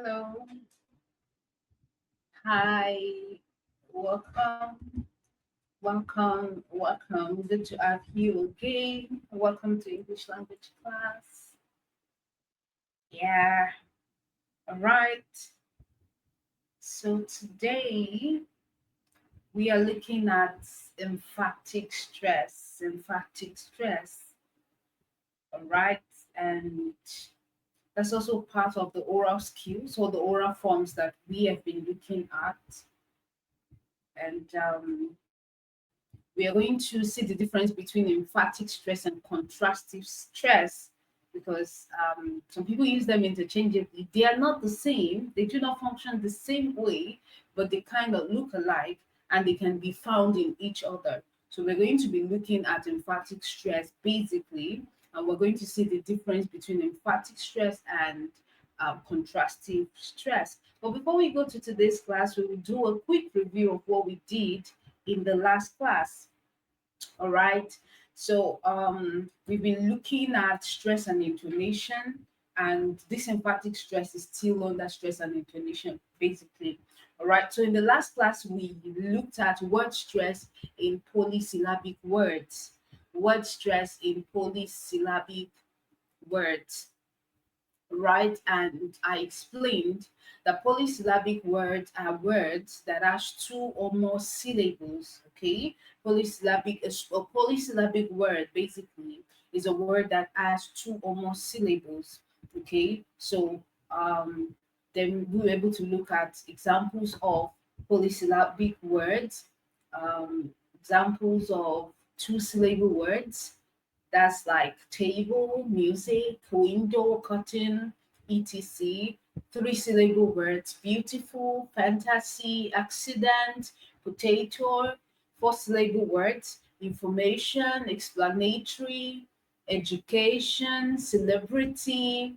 Hello. Hi. Welcome. Welcome. Good to have you again. Welcome to English language class. Yeah. All right. So today we are looking at emphatic stress. Emphatic stress. All right. And that's also part of the oral skills or the oral forms that we have been looking at. And we are going to see the difference between emphatic stress and contrastive stress because some people use them interchangeably. They are not the same, they do not function the same way, but they kind of look alike and they can be found in each other. So, we're going to be looking at emphatic stress basically, and we're going to see the difference between emphatic stress and contrastive stress. But before we go to today's class, we will do a quick review of what we did in the last class. All right. So we've been looking at stress and intonation, and this emphatic stress is still under stress and intonation, basically. All right. So in the last class, we looked at word stress in polysyllabic words. Word stress in polysyllabic words, right? And I explained that polysyllabic words are words that has two or more syllables. Okay, polysyllabic is a polysyllabic word basically is a word that has two or more syllables. Okay, so then we were able to look at examples of polysyllabic words, examples of two-syllable words, that's like table, music, window, curtain, etc. Three-syllable words: beautiful, fantasy, accident, potato. Four-syllable words: information, explanatory, education, celebrity.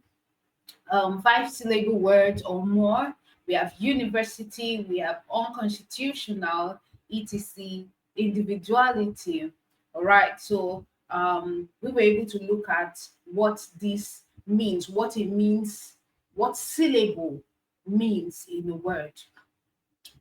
Five-syllable words or more: we have university, we have unconstitutional, etc. Individuality. All right, so we were able to look at what this means, what it means, what syllable means in a word.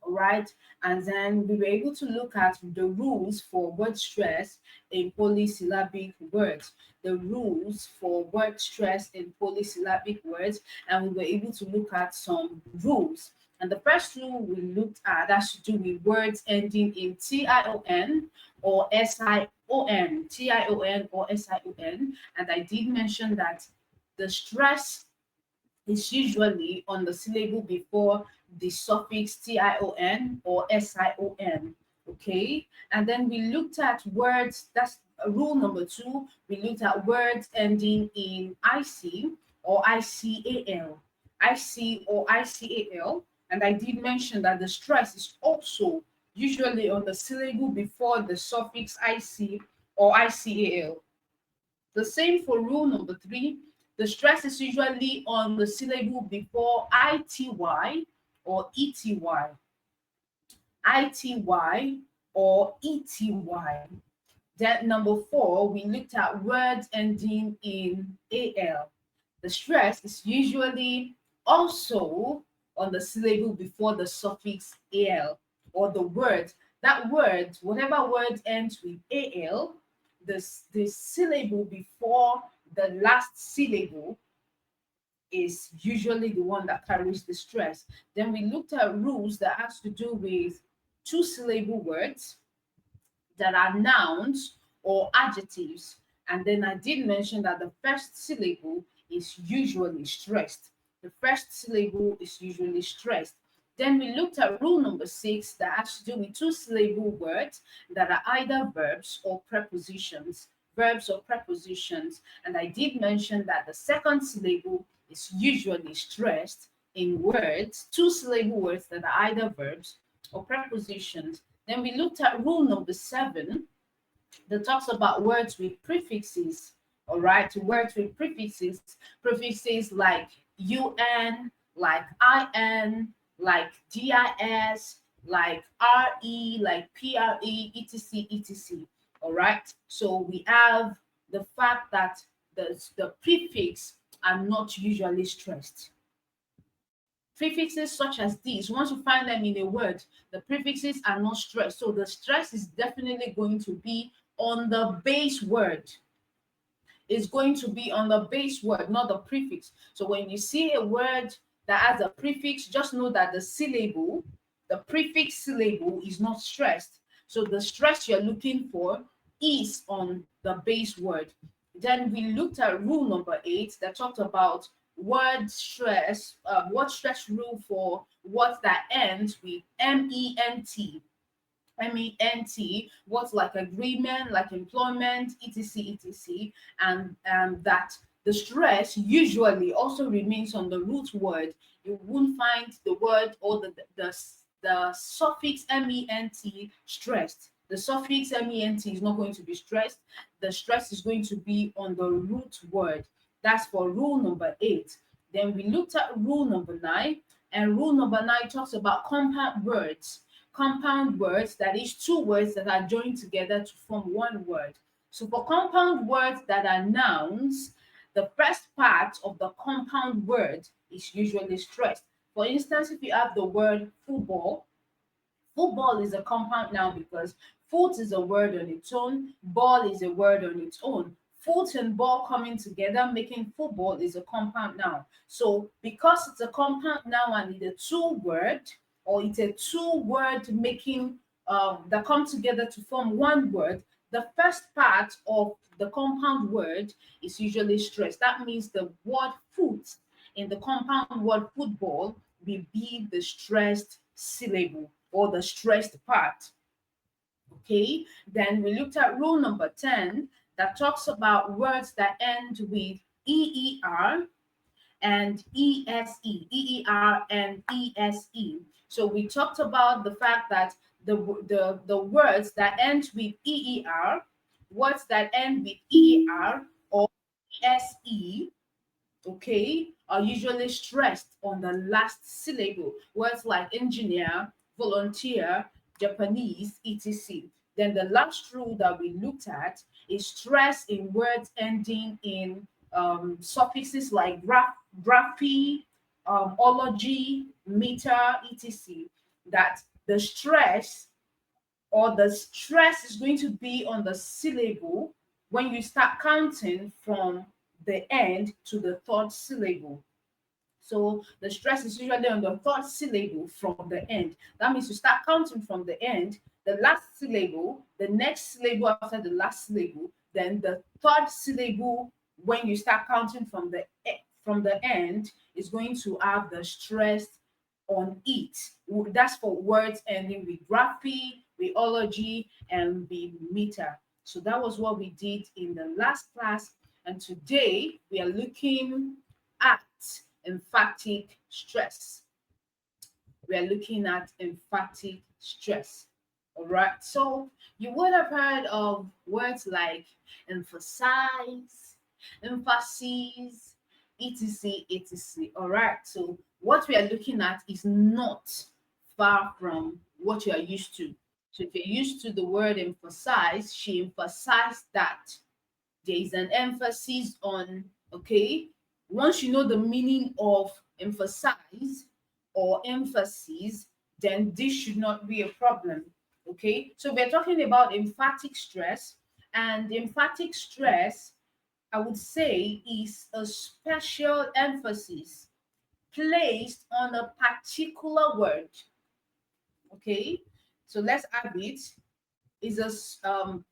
All right, and then we were able to look at the rules for word stress in polysyllabic words, the rules for word stress in polysyllabic words, and we were able to look at some rules. And the first rule we looked at has to do with words ending in tion or sion, tion or sion. And I did mention that the stress is usually on the syllable before the suffix tion or sion. Okay, and then we looked at words. That's rule number two. We looked at words ending in ic or ical, ic or ical, and I did mention that the stress is also usually on the syllable before the suffix ic or ical. The same for rule number three. The stress is usually on the syllable before ity or ety, ity or ety. Then number four, we looked at words ending in al. The stress is usually also on the syllable before the suffix al, or the word. That word, whatever word ends with al, the syllable before the last syllable is usually the one that carries the stress. Then we looked at rules that has to do with two-syllable words that are nouns or adjectives. And then I did mention that the first syllable is usually stressed. The first syllable is usually stressed. Then we looked at rule number six that has to do with two-syllable words that are either verbs or prepositions. Verbs or prepositions. And I did mention that the second syllable is usually stressed in words, two-syllable words that are either verbs or prepositions. Then we looked at rule number seven that talks about words with prefixes. All right, words with prefixes like un, like in, like dis, like re, like pre, etc, etc. All right, so we have the fact that the prefix are not usually stressed. Prefixes such as these, once you find them in a word, the prefixes are not stressed. So the stress is definitely going to be on the base word. Is going to be on the base word, not the prefix. So when you see a word that has a prefix, just know that the prefix syllable is not stressed. So the stress you're looking for is on the base word. Then we looked at rule number 8 that talked about word stress rule for words that ends with MENT, what's like agreement, like employment, etc., etc., and that the stress usually also remains on the root word. You won't find the word or the suffix ment stressed. The suffix ment is not going to be stressed. The stress is going to be on the root word. That's for rule number 8. Then we looked at rule number 9, and rule number 9 talks about compound words. Compound words, that is two words that are joined together to form one word. So for compound words that are nouns, the first part of the compound word is usually stressed. For instance, if you have the word football, football is a compound noun because foot is a word on its own, ball is a word on its own. Foot and ball coming together making football is a compound noun. So because it's a compound noun and it's a two-word, or it's a two-word making that come together to form one word, the first part of the compound word is usually stressed. That means the word foot in the compound word football will be the stressed syllable or the stressed part. Okay, then we looked at rule number 10 that talks about words that end with EER and ESE, and ESE. So we talked about the fact that the words that end with EER, words that end with EER or ESE, okay, are usually stressed on the last syllable. Words like engineer, volunteer, Japanese, etc. Then the last rule that we looked at is stress in words ending in suffixes like graphy, ology, meter, etc. That the stress is going to be on the syllable when you start counting from the end to the third syllable. So the stress is usually on the third syllable from the end. That means you start counting from the end, the last syllable, the next syllable after the last syllable, then the third syllable when you start counting from the end is going to have the stress on it. That's for words ending with graphy, with ology, and with meter. So that was what we did in the last class. And today we are looking at emphatic stress. We are looking at emphatic stress. All right. So you would have heard of words like emphasize, emphasis, etc., etc. All right. So what we are looking at is not far from what you are used to. So if you're used to the word emphasize, she emphasized that there is an emphasis on, okay, once you know the meaning of emphasize or emphasis, then this should not be a problem. Okay, so we're talking about emphatic stress, and emphatic stress, I would say, is a special emphasis placed on a particular word. Okay, so let's add it. Is a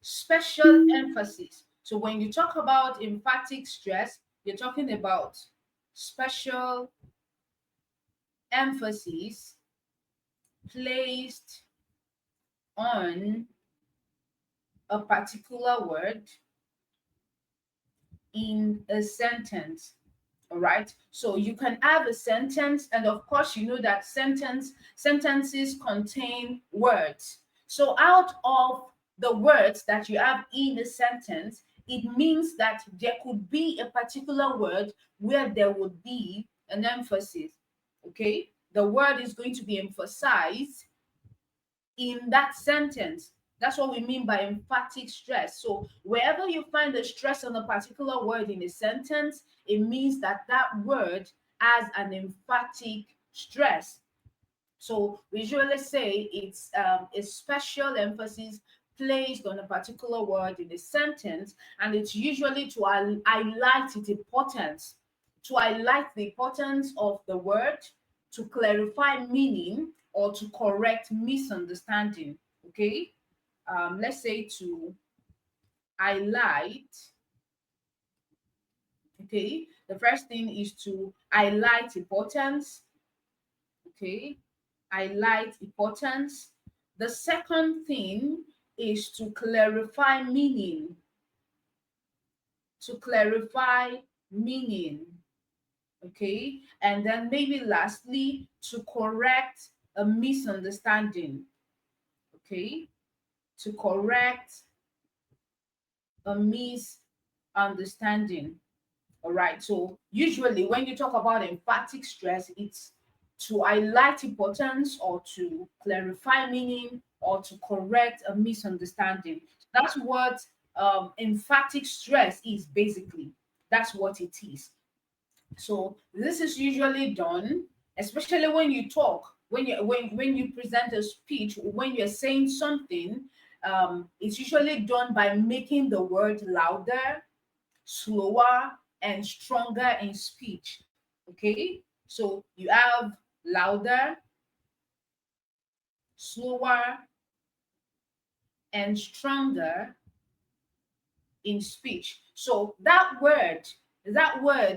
special emphasis. So when you talk about emphatic stress, you're talking about special emphasis placed on a particular word in a sentence. All right. So you can have a sentence, and of course, you know that sentences contain words. So out of the words that you have in a sentence, it means that there could be a particular word where there would be an emphasis. Okay. The word is going to be emphasized in that sentence. That's what we mean by emphatic stress. So wherever you find the stress on a particular word in a sentence, it means that that word has an emphatic stress. So we usually say it's a special emphasis placed on a particular word in a sentence, and it's usually to highlight its importance, to highlight the importance of the word, to clarify meaning, or to correct misunderstanding. Okay, let's say to highlight. Okay, the first thing is to highlight importance. Okay, highlight importance. The second thing is to clarify meaning. To clarify meaning. Okay, and then maybe lastly, to correct a misunderstanding. Okay, to correct a misunderstanding. All right. So usually when you talk about emphatic stress, it's to highlight importance or to clarify meaning or to correct a misunderstanding. That's what emphatic stress is basically. That's what it is. So this is usually done, especially when you talk, when you present a speech, when you're saying something. It's usually done by making the word louder, slower, and stronger in speech. Okay, so you have louder, slower, and stronger in speech. So that word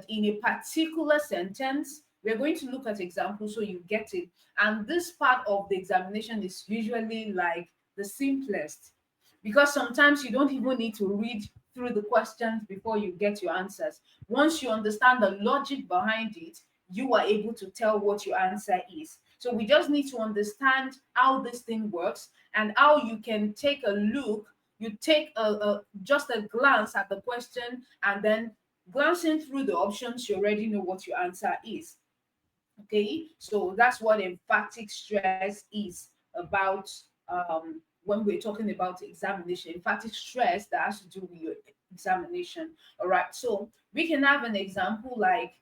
in a particular sentence, we're going to look at examples so you get it. And this part of the examination is usually like the simplest, because sometimes you don't even need to read through the questions before you get your answers. Once you understand the logic behind it, you are able to tell what your answer is. So we just need to understand how this thing works and how you can take a look. You take a just a glance at the question, and then glancing through the options, you already know what your answer is. Okay, so that's what emphatic stress is about. When we're talking about examination, emphatic stress that has to do with your examination. All right, so we can have an example like,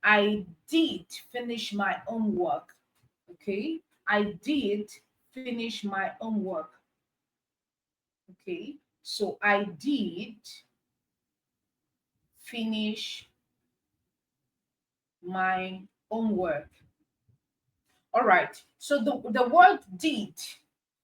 I did finish my homework. Okay, I did finish my homework. Okay, so I did finish my homework. All right, so the word did,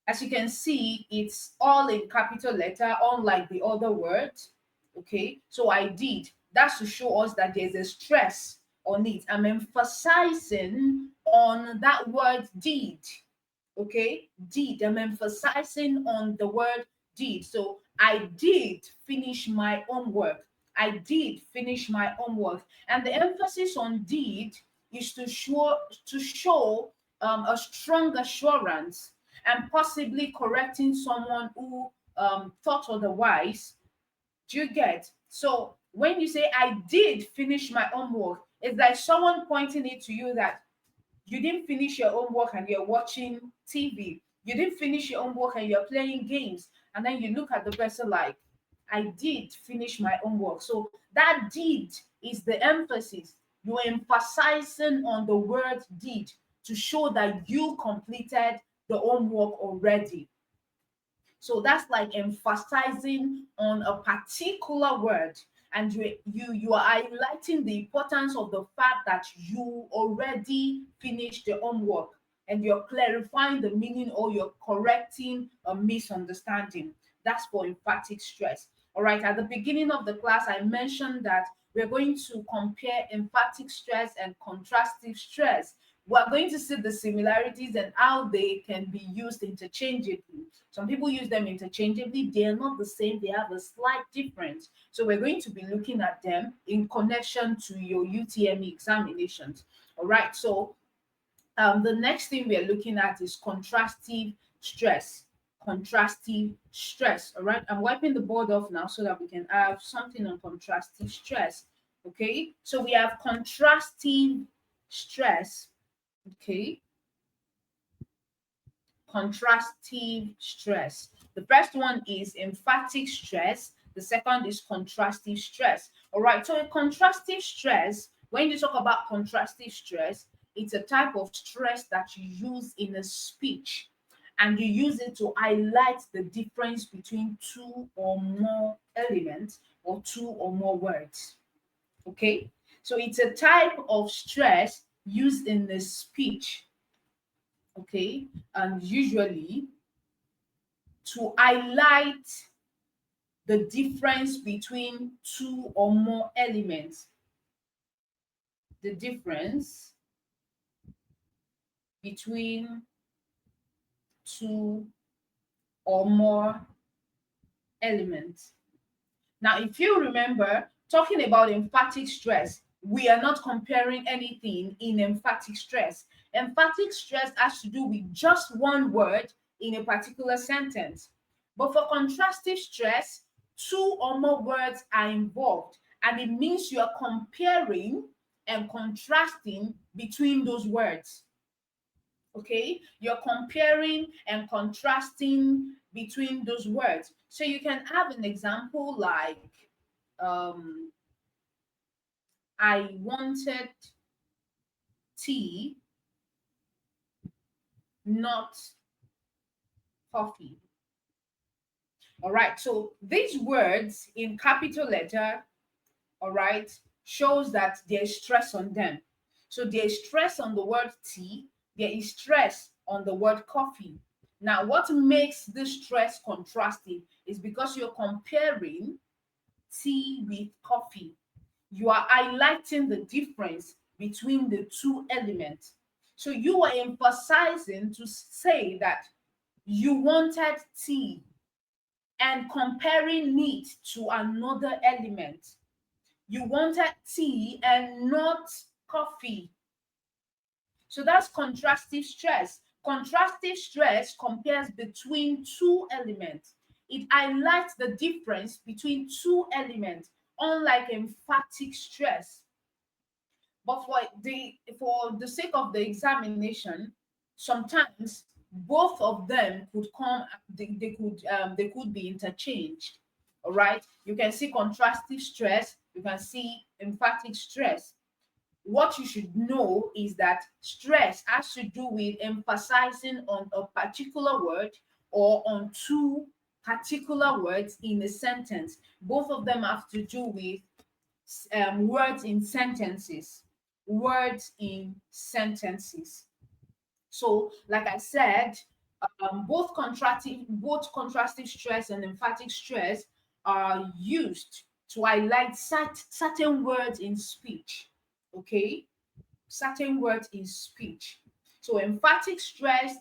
as you can see, it's all in capital letter, unlike the other words. Okay, so I did. That's to show us that there's a stress on it. I'm emphasizing on that word did. Okay, did. I'm emphasizing on the word did. So I did finish my homework. I did finish my homework. And the emphasis on did is to show a strong assurance and possibly correcting someone who thought otherwise. Do you get? So when you say I did finish my homework, it's like someone pointing it to you that you didn't finish your homework and you're watching TV. You didn't finish your homework and you're playing games. And then you look at the person like, I did finish my homework. So that did is the emphasis. You're emphasizing on the word did to show that you completed the homework already. So that's like emphasizing on a particular word, and you are highlighting the importance of the fact that you already finished the homework, and you're clarifying the meaning or you're correcting a misunderstanding. That's for emphatic stress. All right, at the beginning of the class, I mentioned that we're going to compare emphatic stress and contrastive stress. We're going to see the similarities and how they can be used interchangeably. Some people use them interchangeably, they are not the same, they have a slight difference. So we're going to be looking at them in connection to your UTME examinations. All right, so the next thing we are looking at is contrastive stress. Contrastive stress. All right, I'm wiping the board off now so that we can have something on contrastive stress. Okay, so we have contrastive stress. Okay, contrastive stress. The first one is emphatic stress. The second is contrastive stress. All right. So, a contrastive stress, when you talk about contrastive stress, it's a type of stress that you use in a speech, and you use it to highlight the difference between two or more elements or two or more words. Okay, so it's a type of stress used in the speech. Okay, and usually to highlight the difference between two or more elements, the difference between two or more elements. Now, if you remember, talking about emphatic stress, we are not comparing anything in emphatic stress. Emphatic stress has to do with just one word in a particular sentence. But for contrastive stress, two or more words are involved, and it means you are comparing and contrasting between those words. Okay, you're comparing and contrasting between those words. So you can have an example like, um, I wanted tea, not coffee. All right, so these words in capital letter, all right, shows that there's stress on them. So there's stress on the word tea, there is stress on the word coffee. Now, what makes this stress contrasting is because you're comparing tea with coffee. You are highlighting the difference between the two elements. So you are emphasizing to say that you wanted tea and comparing it to another element. You wanted tea and not coffee. So that's contrastive stress. Contrastive stress compares between two elements. It highlights the difference between two elements, unlike emphatic stress. But for the sake of the examination, sometimes both of them could come, they could be interchanged. All right. You can see contrastive stress, you can see emphatic stress. What you should know is that stress has to do with emphasizing on a particular word or on two particular words in a sentence. Both of them have to do with words in sentences. Words in sentences. So, like I said, both contrastive stress and emphatic stress are used to highlight certain words in speech. Okay, certain words in speech. So, emphatic stress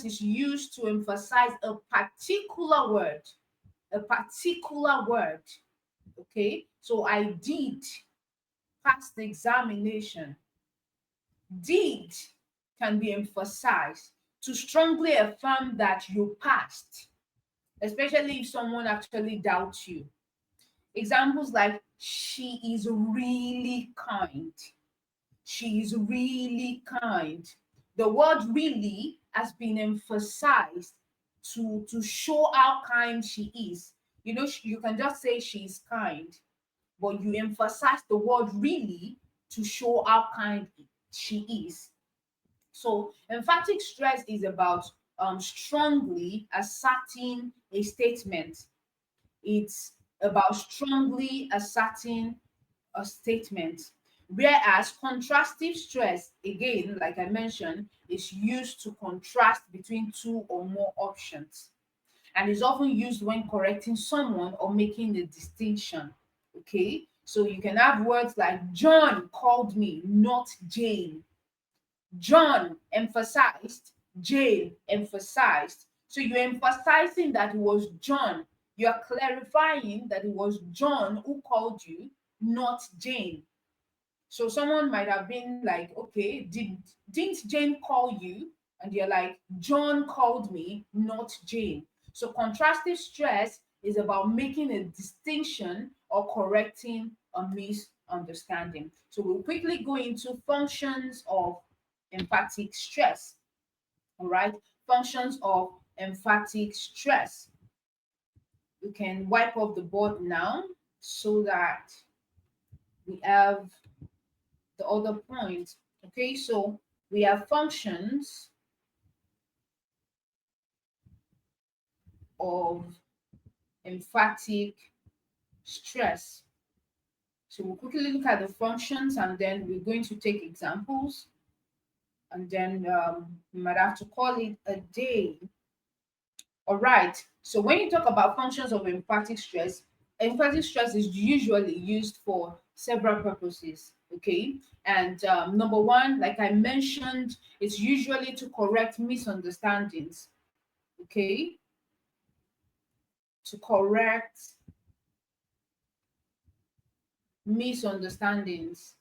is used to emphasize a particular word. A particular word. Okay, so I did pass the examination. Did can be emphasized to strongly affirm that you passed, especially if someone actually doubts you. Examples like, she is really kind. She is really kind. The word really has been emphasized to show how kind she is. You can just say she's kind, but you emphasize the word really to show how kind she is. So, emphatic stress is about strongly asserting a statement. It's about strongly asserting a statement. Whereas contrastive stress, again, like I mentioned, is used to contrast between two or more options, and is often used when correcting someone or making a distinction. Okay, so you can have words like, John called me, not Jane. John emphasized, Jane emphasized. So you're emphasizing that it was John. You are clarifying that it was John who called you, not Jane. So someone might have been like, okay, didn't Jane call you? And you're like, John called me, not Jane. So contrastive stress is about making a distinction or correcting a misunderstanding. So we'll quickly go into functions of emphatic stress. All right, functions of emphatic stress. We can wipe off the board now so that we have the other point. Okay, so we have functions of emphatic stress. So we'll quickly look at the functions and then we're going to take examples, and then we might have to call it a day. All right. So when you talk about functions of emphatic stress is usually used for several purposes. Okay. And number one, like I mentioned, it's usually to correct misunderstandings. Okay. To correct misunderstandings.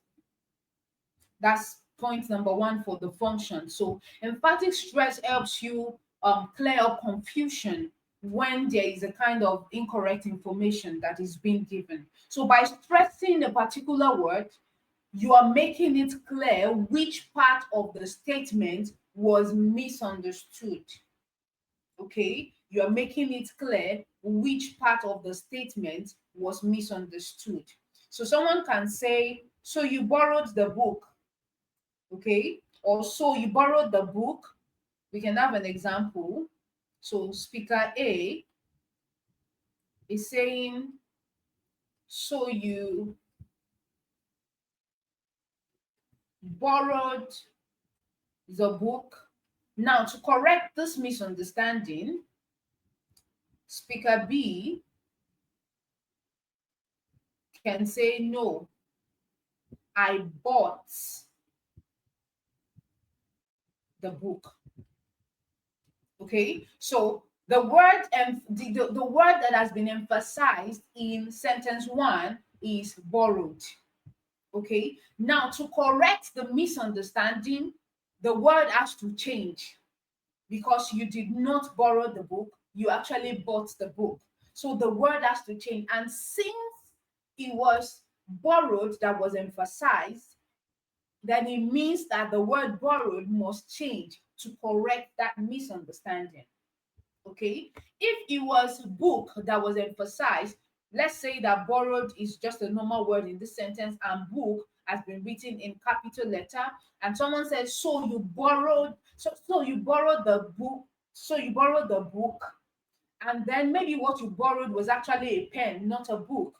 That's point number one for the function. So emphatic stress helps you clear up confusion when there is a kind of incorrect information that is being given. So by stressing a particular word, you are making it clear which part of the statement was misunderstood. Okay, you are making it clear which part of the statement was misunderstood. So someone can say, so you borrowed the book. Okay, or so you borrowed the book. We can have an example. So speaker A is saying, so you borrowed the book. Now, to correct this misunderstanding, speaker B can say, no, I bought the book. Okay, so the word and the word that has been emphasized in sentence one is borrowed. Okay, now to correct the misunderstanding, the word has to change, because you did not borrow the book, you actually bought the book. So the word has to change. And since it was borrowed that was emphasized, then it means that the word borrowed must change to correct that misunderstanding. Okay, if it was book that was emphasized, let's say that borrowed is just a normal word in this sentence and book has been written in capital letter, and someone says, so you borrowed, so you borrowed the book, so you borrowed the book, and then maybe what you borrowed was actually a pen, not a book,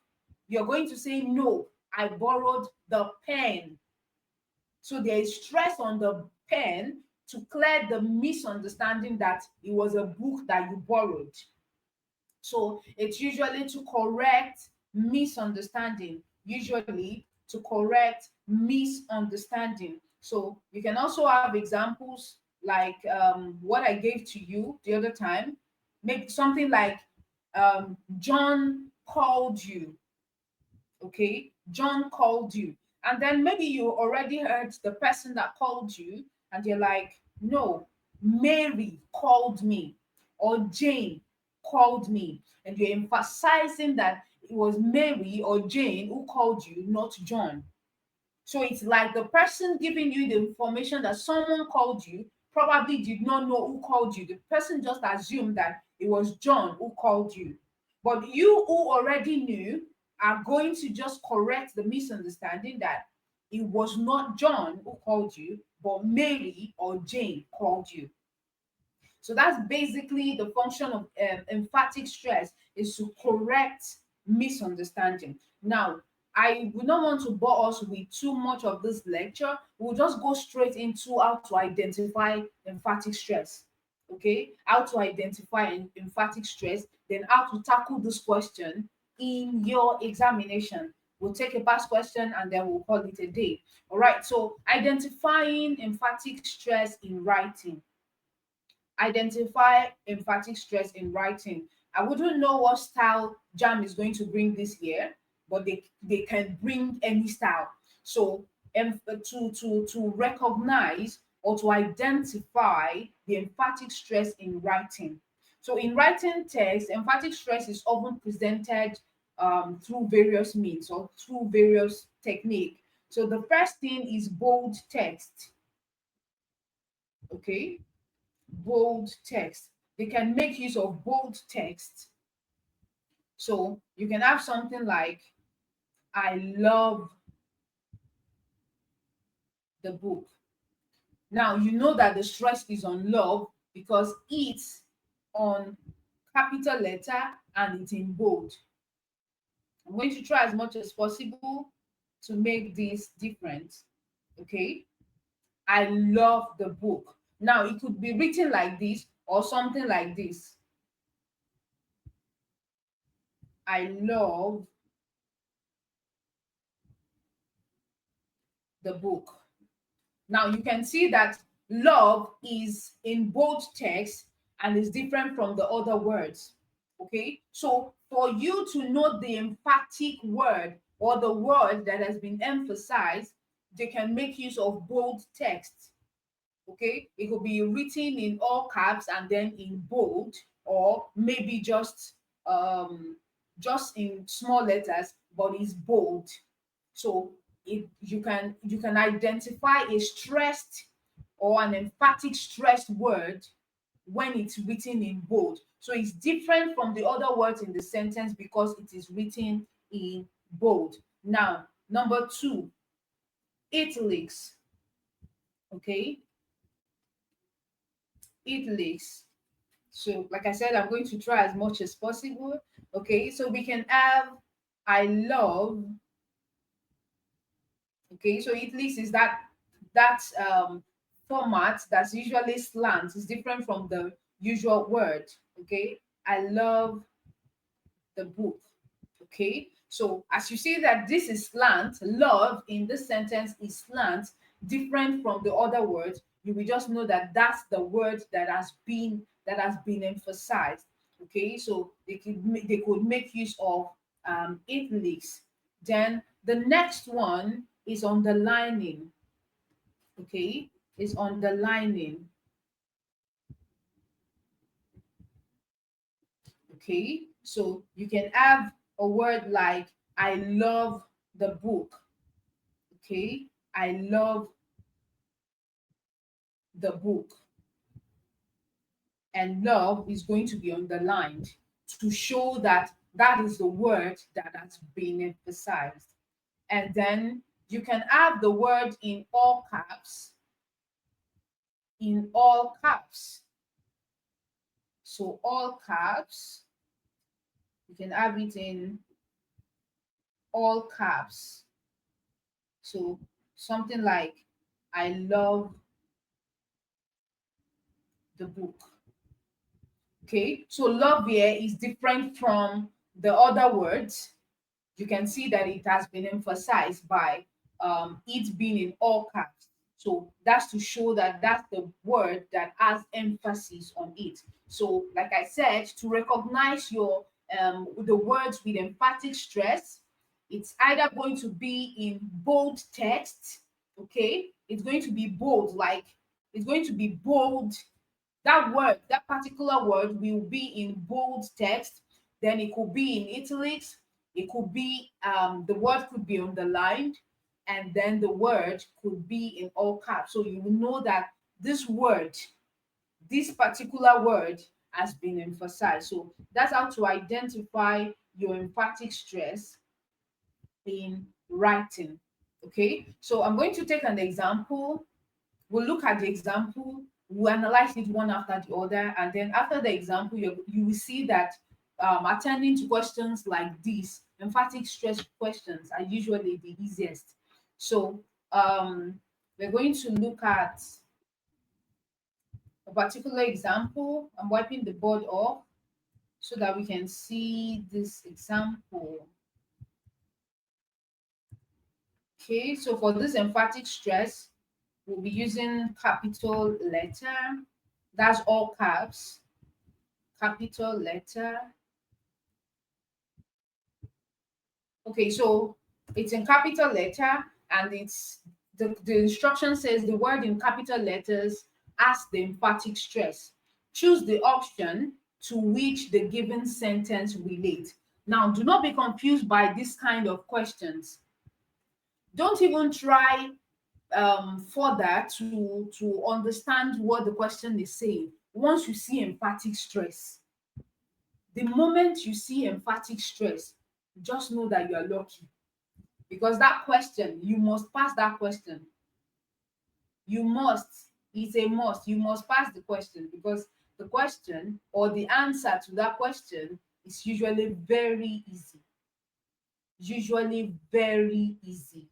you're going to say, no, I borrowed the pen. So there is stress on the pen to clear the misunderstanding that it was a book that you borrowed. So it's usually to correct misunderstanding, usually to correct misunderstanding. So you can also have examples like what I gave to you the other time. Maybe something like John called you. Okay, John called you. And then maybe you already heard the person that called you, and you're like, no, Mary called me, or Jane called me. And you're emphasizing that it was Mary or Jane who called you, not John. So it's like the person giving you the information that someone called you probably did not know who called you. The person just assumed that it was John who called you. But you who already knew are going to just correct the misunderstanding that it was not John who called you, but Mary or Jane called you. So that's basically the function of emphatic stress, is to correct misunderstanding. Now, I would not want to bore us with too much of this lecture. We'll just go straight into how to identify emphatic stress. Okay, how to identify emphatic stress, then how to tackle this question in your examination. We'll take a past question and then we'll call it a day. All right, so identifying emphatic stress in writing. Identify emphatic stress in writing. I wouldn't know what style JAM is going to bring this year, but they can bring any style. So to recognize or to identify the emphatic stress in writing. So in writing text, emphatic stress is often presented through various means or through various technique. So the first thing is bold text. Okay, bold text. They can make use of bold text. So you can have something like, I love the book. Now you know that the stress is on love because it's on capital letter and it's in bold. I'm going to try as much as possible to make this different. Okay. I love the book. Now it could be written like this or something like this. I love the book. Now you can see that love is in bold text and is different from the other words. Okay, so for you to know the emphatic word or the word that has been emphasized, they can make use of bold text. Okay, it could be written in all caps and then in bold, or maybe just in small letters, but it's bold. So you can identify a stressed or an emphatic stressed word when it's written in bold. So it's different from the other words in the sentence because it is written in bold. Now, number two, italics. Okay, italics. So, like I said, I'm going to try as much as possible. Okay, so we can have I love. Okay, so italics is that format that's usually slant. It's different from the usual word. Okay, I love the book. Okay, so as you see that this is slant, love in this sentence is slant, different from the other words. You will just know that that's the word that has been emphasized. Okay, so they could make use of italics. Then the next one is underlining. Okay, is underlining. Okay, so you can have a word like I love the book. Okay, I love the book, and love is going to be underlined to show that that is the word that has been emphasized. And then you can have the word in all caps, in all caps. So all caps, you can have it in all caps. So something like I love the book. Okay, so love here is different from the other words. You can see that it has been emphasized by it being in all caps. So that's to show that that's the word that has emphasis on it. So, like I said, to recognize your the words with emphatic stress, it's either going to be in bold text. Okay, it's going to be bold, like it's going to be bold. That word, that particular word will be in bold text. Then it could be in italics. It could be the word could be underlined, and then the word could be in all caps. So you will know that this particular word has been emphasized. So that's how to identify your emphatic stress in writing. Okay, so I'm going to take an example. We'll look at the example, we'll analyze it one after the other, and then after the example, you will see that attending to questions like this, emphatic stress questions, are usually the easiest. So we're going to look at a particular example. I'm wiping the board off so that we can see this example. Okay, so for this emphatic stress, we'll be using capital letter. That's all caps, capital letter. Okay, so it's in capital letter, and the instruction says the word in capital letters has the emphatic stress. Choose the option to which the given sentence relates. Now, do not be confused by this kind of questions. Don't even try further to understand what the question is saying. Once you see emphatic stress, the moment you see emphatic stress, just know that you are lucky, because that question, you must pass that question. You must. It's a must. You must pass the question, because the question or the answer to that question is usually very easy. Usually very easy.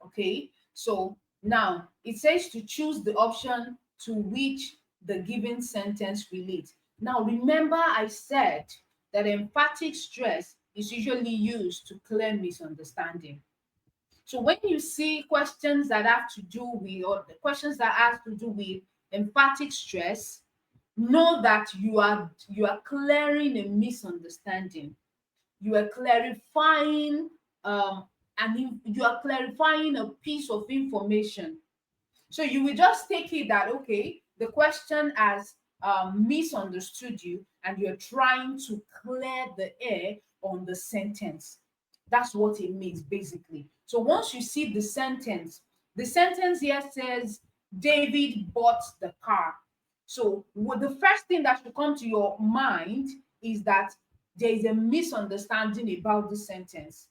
Okay, so now it says to choose the option to which the given sentence relates. Now remember, I said that emphatic stress is usually used to clear misunderstanding. So when you see questions that have to do with, or the questions that have to do with emphatic stress, know that you are clearing a misunderstanding. You are clarifying you are clarifying a piece of information. So you will just take it that, okay, the question has misunderstood you, and you're trying to clear the air on the sentence. That's what it means basically. So once you see the sentence here says David bought the car. So the first thing that should come to your mind is that there is a misunderstanding about this sentence.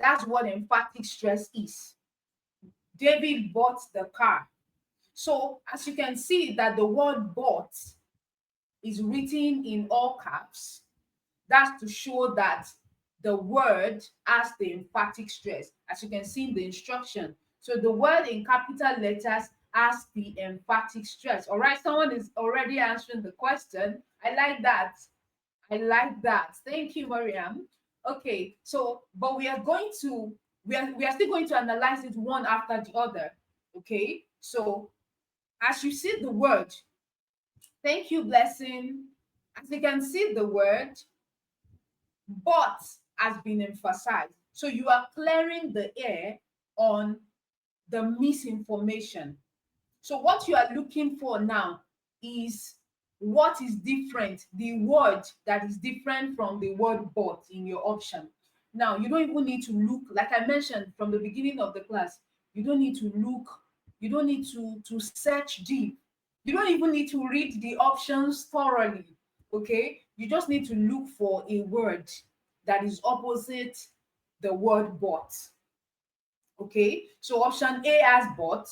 That's what emphatic stress is. David bought the car. So as you can see that the word bought is written in all caps, that's to show that the word has the emphatic stress, as you can see in the instruction. So the word in capital letters has the emphatic stress. All right, someone is already answering the question. I like that. I like that. Thank you, Mariam. Okay, so but we are still going to analyze it one after the other. Okay, so as you see the word, thank you, Blessing. As you can see the word, but has been emphasized. So you are clearing the air on the misinformation. So what you are looking for now is what is different, the word that is different from the word but in your option. Now, you don't even need to look, like I mentioned from the beginning of the class, you don't need to look, you don't need to search deep. You don't even need to read the options thoroughly. Okay? You just need to look for a word that is opposite the word but. Okay? So option A has but,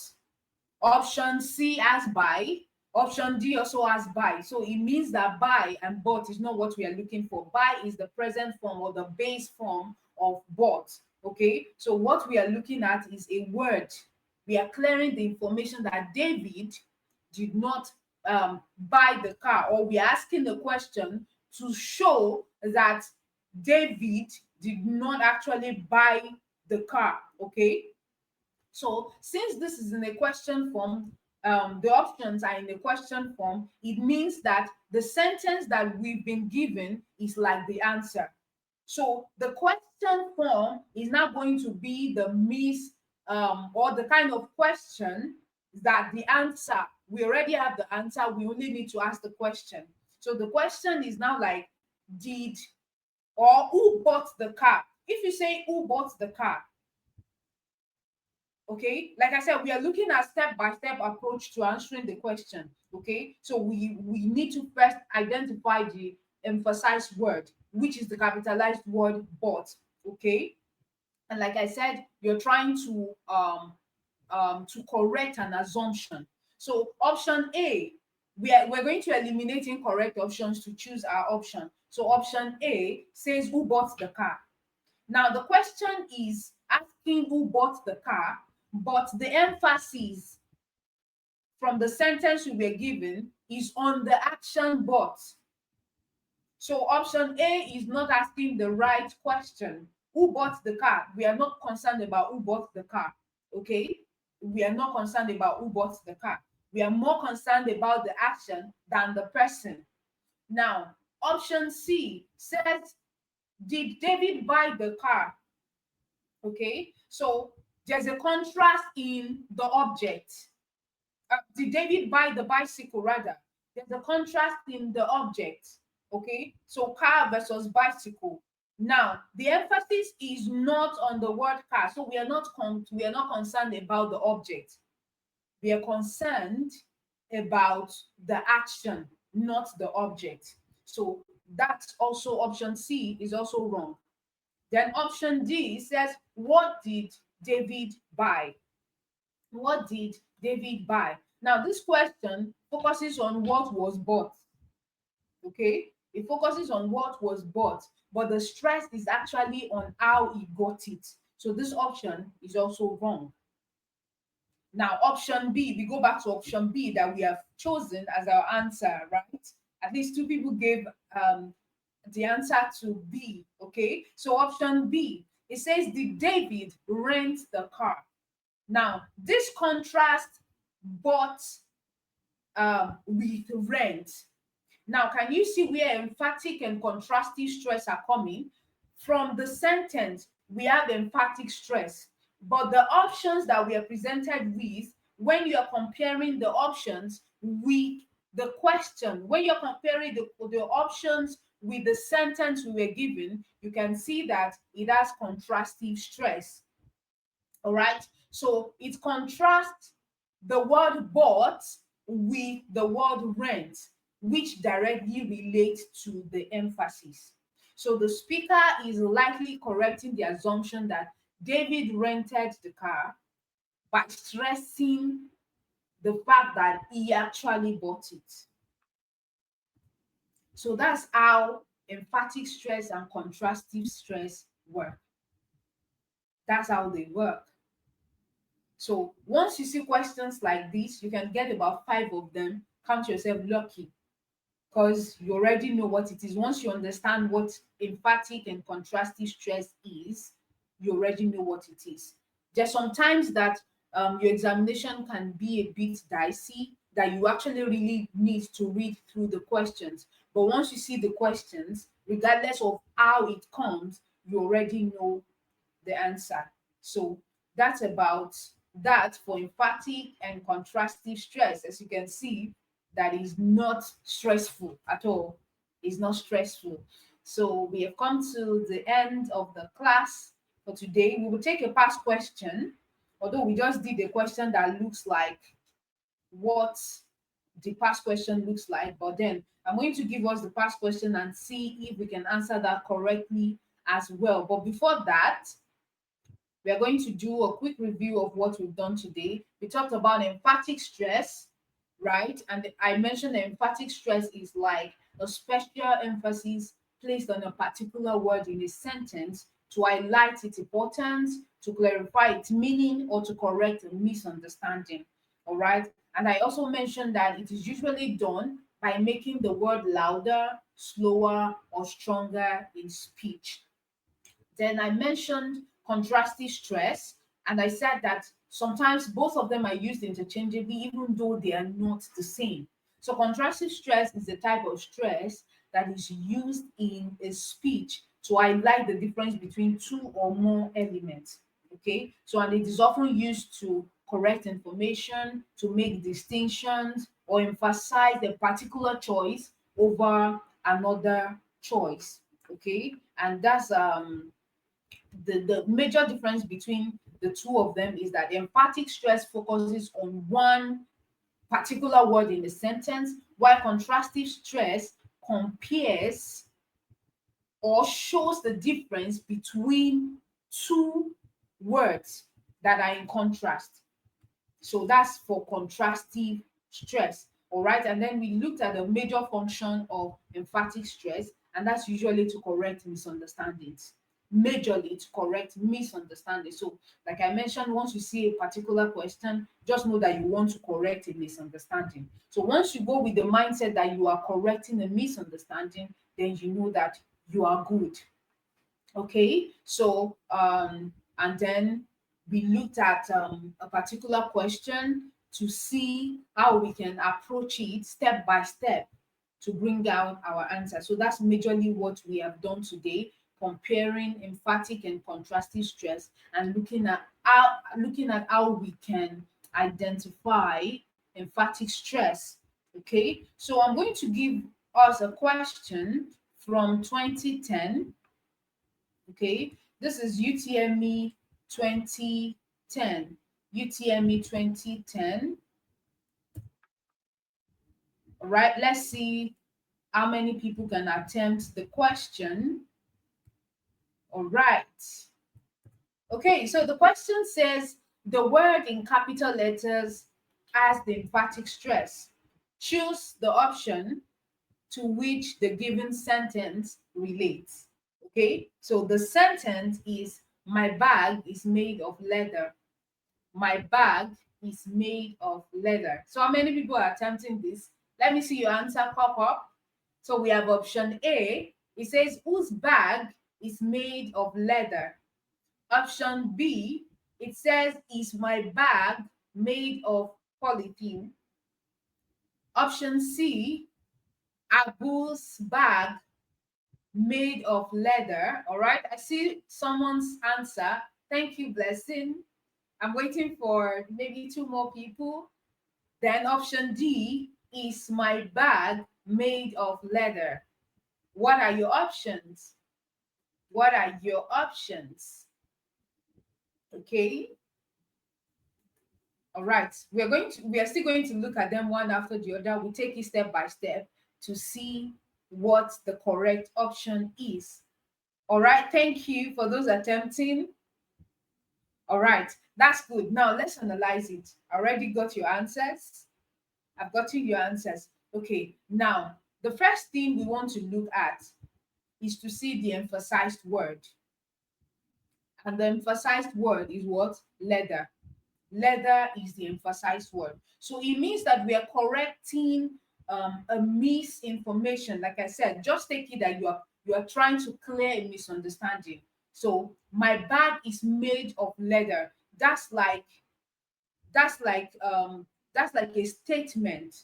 option C has by, option D also has by. So it means that by and but is not what we are looking for. By is the present form or the base form of but. Okay, so what we are looking at is a word. We are clearing the information that David did not buy the car, or we are asking the question to show that David did not actually buy the car. Okay, so since this is in a question form, the options are in a question form, it means that the sentence that we've been given is like the answer. So the question form is now going to be the or the kind of question that the answer, we already have the answer, we only need to ask the question. So the question is now like, did or who bought the car? If you say who bought the car, okay, like I said, we are looking at step-by-step approach to answering the question. Okay, so we need to first identify the emphasized word, which is the capitalized word but. Okay, and like I said, you're trying to correct an assumption. So option A, we're going to eliminate incorrect options to choose our option. So option A says who bought the car. Now, the question is asking who bought the car, but the emphasis from the sentence we were given is on the action bought. So option A is not asking the right question. Who bought the car? We are not concerned about who bought the car. Okay? We are not concerned about who bought the car. We are more concerned about the action than the person. Now, option C says, did David buy the car? Okay, so there's a contrast in the object. Did David buy the bicycle? Rather, there's a contrast in the object. Okay, so car versus bicycle. Now the emphasis is not on the word car, so we are not concerned about the object. We are concerned about the action, not the object. So that's also option C is also wrong. Then option D says, what did David buy? What did David buy? Now, this question focuses on what was bought. Okay, it focuses on what was bought, but the stress is actually on how he got it. So this option is also wrong. Now, option B, we go back to option B that we have chosen as our answer, right? At least two people gave the answer to B. Okay, so option B, it says, did David rent the car? Now, this contrast bought with rent. Now, can you see where emphatic and contrastive stress are coming? From the sentence, we have emphatic stress, but the options that we are presented with, when you are comparing the options with the question, when you're comparing the options with the sentence we were given, you can see that it has contrastive stress. All right. So it contrasts the word bought with the word rent, which directly relate to the emphasis. So the speaker is likely correcting the assumption that David rented the car by stressing the fact that he actually bought it. So that's how emphatic stress and contrastive stress work. That's how they work. So once you see questions like this, you can get about 5 of them. Count yourself lucky because you already know what it is. Once you understand what emphatic and contrastive stress is, you already know what it is. There's sometimes that your examination can be a bit dicey, that you actually really need to read through the questions. But once you see the questions, regardless of how it comes, you already know the answer. So that's about that for emphatic and contrastive stress. As you can see, that is not stressful at all. It's not stressful. So we have come to the end of the class for today. We will take a past question, although we just did a question that looks like what the past question looks like, but then I'm going to give us the past question and see if we can answer that correctly as well. But before that, we are going to do a quick review of what we've done today. We talked about emphatic stress, right? And I mentioned that emphatic stress is like a special emphasis placed on a particular word in a sentence to highlight its importance, to clarify its meaning, or to correct a misunderstanding. All right. And I also mentioned that it is usually done by making the word louder, slower, or stronger in speech. Then I mentioned contrastive stress, and I said that sometimes both of them are used interchangeably, even though they are not the same. So, contrastive stress is the type of stress that is used in a speech to highlight the difference between two or more elements. Okay, so and it is often used to correct information, to make distinctions, or emphasize a particular choice over another choice. Okay, and that's the major difference between the two of them is that the emphatic stress focuses on one particular word in the sentence, while contrastive stress compares or shows the difference between two words that are in contrast. So that's for contrastive stress. All right. And then we looked at the major function of emphatic stress, and that's usually to correct misunderstandings. Majorly to correct misunderstandings. So, like I mentioned, once you see a particular question, just know that you want to correct a misunderstanding. So, once you go with the mindset that you are correcting a misunderstanding, then you know that you are good. Okay, so and then we looked at a particular question to see how we can approach it step by step to bring out our answer. So that's majorly what we have done today, comparing emphatic and contrastive stress and looking at how we can identify emphatic stress. Okay, so I'm going to give us a question from 2010. Okay, this is UTME 2010. UTME 2010. All right, let's see how many people can attempt the question. All right. Okay, so the question says, The word in capital letters has the emphatic stress. Choose the option to which the given sentence relates. Okay, so the sentence is my bag is made of leather. My bag is made of leather. So how many people are attempting this? Let me see your answer pop up. So we have option A. It says whose bag is made of leather. Option B, it says is my bag made of polythene. Option C, Abu's bag made of leather. All right, I see someone's answer. Thank you, Blessing. I'm waiting for maybe two more people. Then option D is my bag made of leather. What are your options? What are your options? Okay. All right. We are still going to look at them one after the other. We take it step by step to see what the correct option is. All right. Thank you for those attempting. All right. That's good. Now let's analyze it. I already got your answers. I've gotten your answers. Okay. Now, the first thing we want to look at is to see the emphasized word. And the emphasized word is what? Leather. Leather is the emphasized word. So it means that we are correcting a misinformation. Like I said, just take it that you are trying to clear a misunderstanding. So my bag is made of leather. That's like a statement.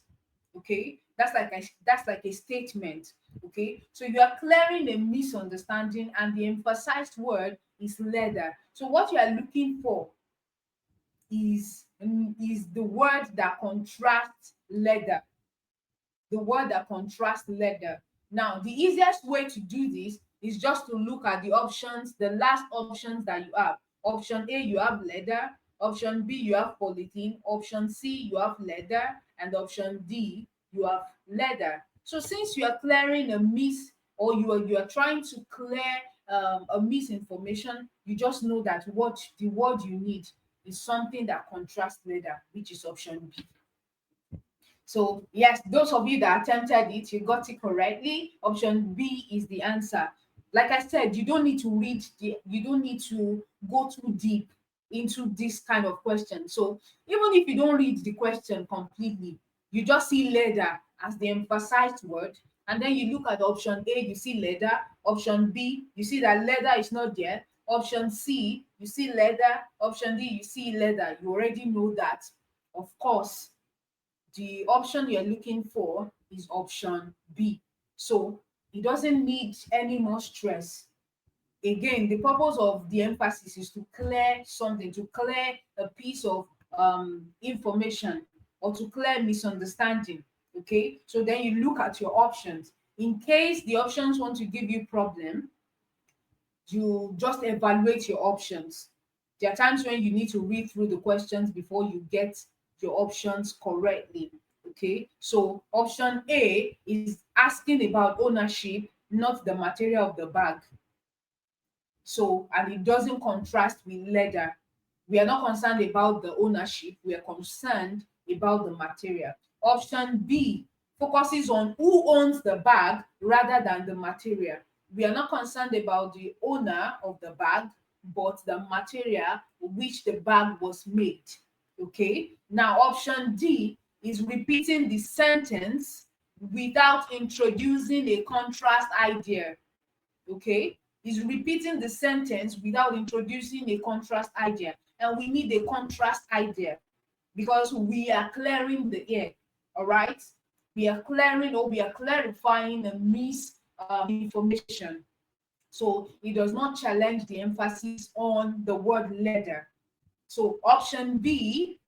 Okay, that's like a statement. Okay, so you are clearing a misunderstanding, and the emphasized word is leather. So what you are looking for is the word that contrasts leather. The word that contrasts leather. Now, the easiest way to do this is just to look at the options, the last options that you have. Option A, you have leather. Option B, you have polythene. Option C, you have leather. And option D, you have leather. So since you are clearing a miss, or you are trying to clear a misinformation, you just know that what the word you need is something that contrasts leather, which is option B. So yes, those of you that attempted it, you got it correctly. Option B is the answer. Like I said, you don't need to go too deep into this kind of question. So even if you don't read the question completely, you just see leather as the emphasized word, and then you look at option A, you see leather. Option B, you see that leather is not there. Option C, you see leather. Option D, you see leather. You already know that. Of course, the option you're looking for is option B. So it doesn't need any more stress. Again, the purpose of the emphasis is to clear something, to clear a piece of information, or to clear misunderstanding. Okay, so then you look at your options. In case the options want to give you problem, you just evaluate your options. There are times when you need to read through the questions before you get your options correctly. Okay, so option A is asking about ownership, not the material of the bag. So, and it doesn't contrast with leather. We are not concerned about the ownership, we are concerned about the material. Option B focuses on who owns the bag rather than the material. We are not concerned about the owner of the bag, but the material which the bag was made. Okay, now option D is repeating the sentence without introducing a contrast idea. Okay, is repeating the sentence without introducing a contrast idea, and we need a contrast idea because we are clearing the air. All right, we are clearing, or we are clarifying a misinformation. So it does not challenge the emphasis on the word leather. So option B,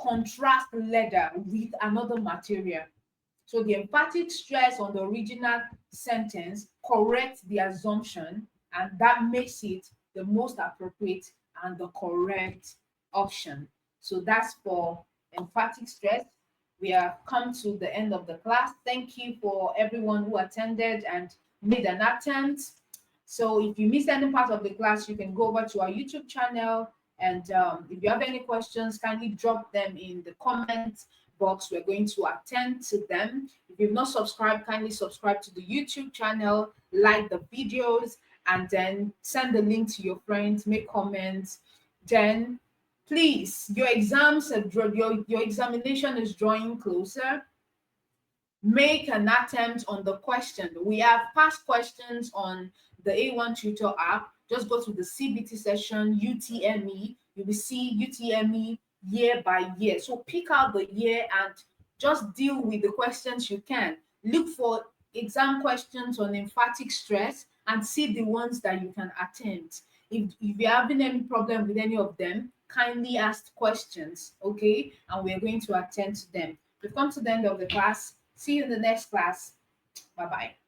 contrast leather with another material. So the emphatic stress on the original sentence corrects the assumption, and that makes it the most appropriate and the correct option. So that's for emphatic stress. We have come to the end of the class. Thank you for everyone who attended and made an attempt. So if you missed any part of the class, you can go over to our YouTube channel And if you have any questions, kindly drop them in the comment box. We're going to attend to them. If you've not subscribed, kindly subscribe to the YouTube channel, like the videos, and then send the link to your friends, make comments. Then please, your exams are your examination is drawing closer. Make an attempt on the question. We have past questions on the A1 Tutor app. Just go to the CBT session, UTME. You will see UTME year by year. So pick out the year and just deal with the questions you can. Look for exam questions on emphatic stress and see the ones that you can attempt. If you're having any problem with any of them, kindly ask questions, okay? And we're going to attend to them. We've come to the end of the class. See you in the next class. Bye bye.